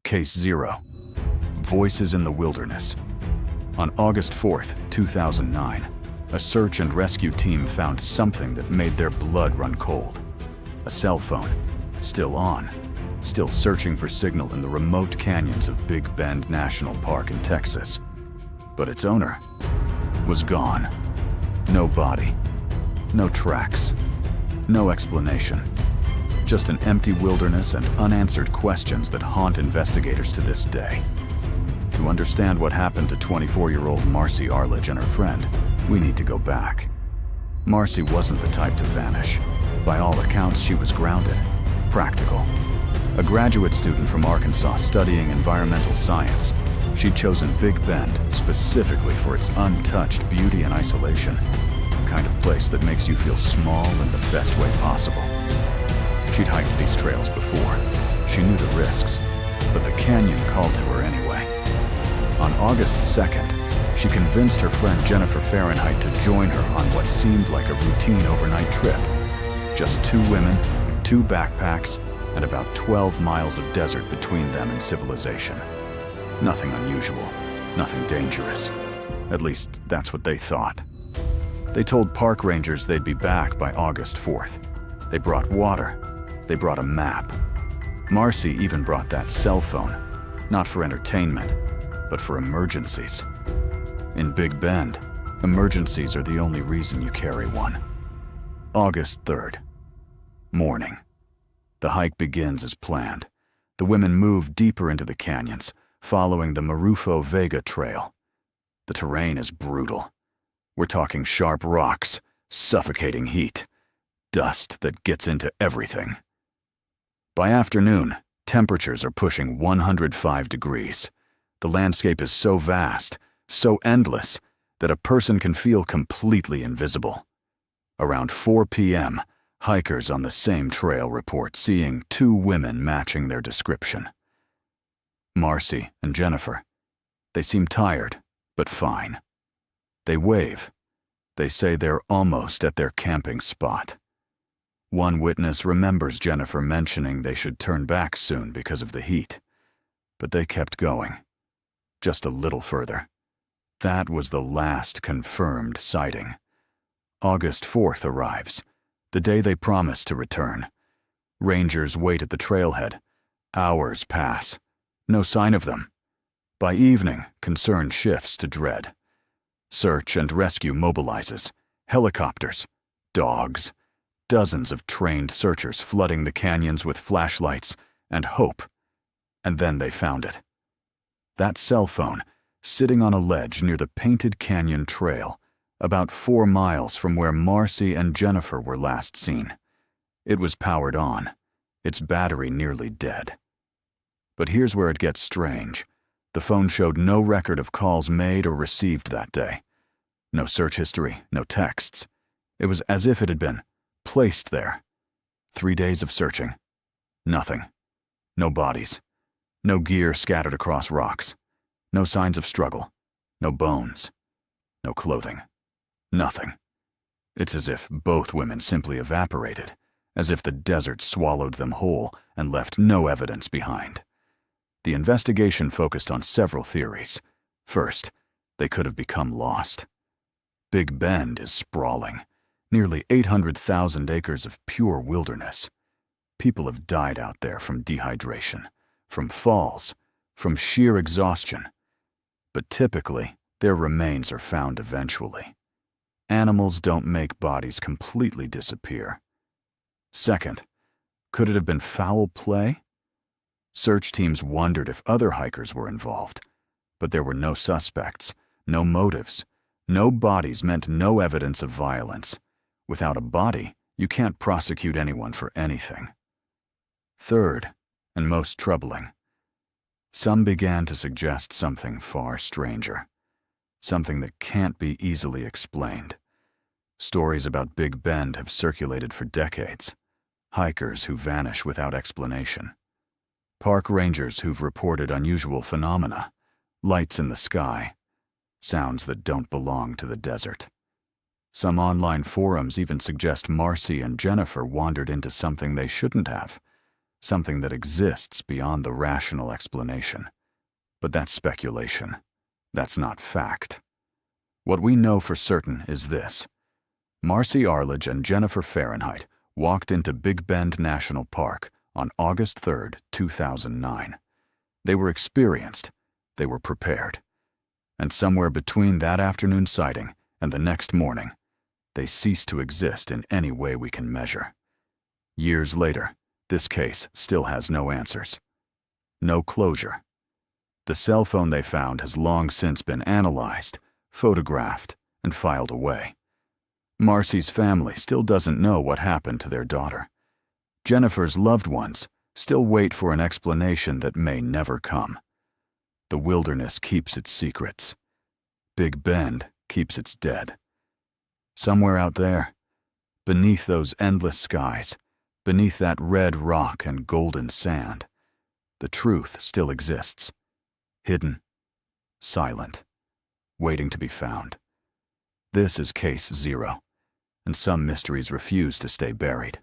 Case 0. Voices in the Wilderness. On August 4th, 2009, a search and rescue team found something that made their blood run cold. A cell phone, still on, still searching for signal in the remote canyons of Big Bend National Park in Texas. But its owner was gone. No body, no tracks, no explanation. Just an empty wilderness and unanswered questions that haunt investigators to this day. To understand what happened to 24-year-old Marcy Arledge and her friend, we need to go back. Marcy wasn't the type to vanish. By all accounts, she was grounded, practical. A graduate student from Arkansas studying environmental science, she'd chosen Big Bend specifically for its untouched beauty and isolation. The kind of place that makes you feel small in the best way possible. She'd hiked these trails before. She knew the risks, but the canyon called to her anyway. On August 2nd, she convinced her friend Jennifer Fahrenheit to join her on what seemed like a routine overnight trip. Just 2 women, 2 backpacks, and about 12 miles of desert between them and civilization. Nothing unusual, nothing dangerous. At least, that's what they thought. They told park rangers they'd be back by August 4th. They brought water. They brought a map. Marcy even brought that cell phone, not for entertainment, but for emergencies. In Big Bend, emergencies are the only reason you carry one. August 3rd. Morning. The hike begins as planned. The women move deeper into the canyons, following the Marufo Vega Trail. The terrain is brutal. We're talking sharp rocks, suffocating heat, dust that gets into everything. By afternoon, temperatures are pushing 105 degrees. The landscape is so vast, so endless, that a person can feel completely invisible. Around 4 p.m., hikers on the same trail report seeing 2 women matching their description. Marcy and Jennifer. They seem tired, but fine. They wave. They say they're almost at their camping spot. One witness remembers Jennifer mentioning they should turn back soon because of the heat. But they kept going. Just a little further. That was the last confirmed sighting. August 4th arrives, the day they promised to return. Rangers wait at the trailhead. Hours pass. No sign of them. By evening, concern shifts to dread. Search and rescue mobilizes. Helicopters. Dogs. Dozens of trained searchers flooding the canyons with flashlights and hope. And then they found it. That cell phone, sitting on a ledge near the Painted Canyon Trail, about 4 miles from where Marcy and Jennifer were last seen. It was powered on, its battery nearly dead. But here's where it gets strange. The phone showed no record of calls made or received that day. No search history, no texts. It was as if it had been placed there. 3 days of searching. Nothing. No bodies. No gear scattered across rocks. No signs of struggle. No bones. No clothing. Nothing. It's as if both women simply evaporated, as if the desert swallowed them whole and left no evidence behind. The investigation focused on several theories. First, they could have become lost. Big Bend is sprawling. Nearly 800,000 acres of pure wilderness. People have died out there from dehydration, from falls, from sheer exhaustion. But typically, their remains are found eventually. Animals don't make bodies completely disappear. Second, could it have been foul play? Search teams wondered if other hikers were involved, but there were no suspects, no motives. No bodies meant no evidence of violence. Without a body, you can't prosecute anyone for anything. Third, and most troubling, some began to suggest something far stranger. Something that can't be easily explained. Stories about Big Bend have circulated for decades. Hikers who vanish without explanation. Park rangers who've reported unusual phenomena. Lights in the sky. Sounds that don't belong to the desert. Some online forums even suggest Marcy and Jennifer wandered into something they shouldn't have. something that exists beyond the rational explanation. But that's speculation. That's not fact. What we know for certain is this. Marcy Arledge and Jennifer Fahrenheit walked into Big Bend National Park on August 3, 2009. They were experienced. They were prepared. And somewhere between that afternoon sighting and the next morning, they ceased to exist in any way we can measure. Years later, this case still has no answers. No closure. The cell phone they found has long since been analyzed, photographed, and filed away. Marcy's family still doesn't know what happened to their daughter. Jennifer's loved ones still wait for an explanation that may never come. The wilderness keeps its secrets. Big Bend keeps its dead. Somewhere out there, beneath those endless skies, beneath that red rock and golden sand, the truth still exists. Hidden, silent, waiting to be found. This is Case Zero, and some mysteries refuse to stay buried.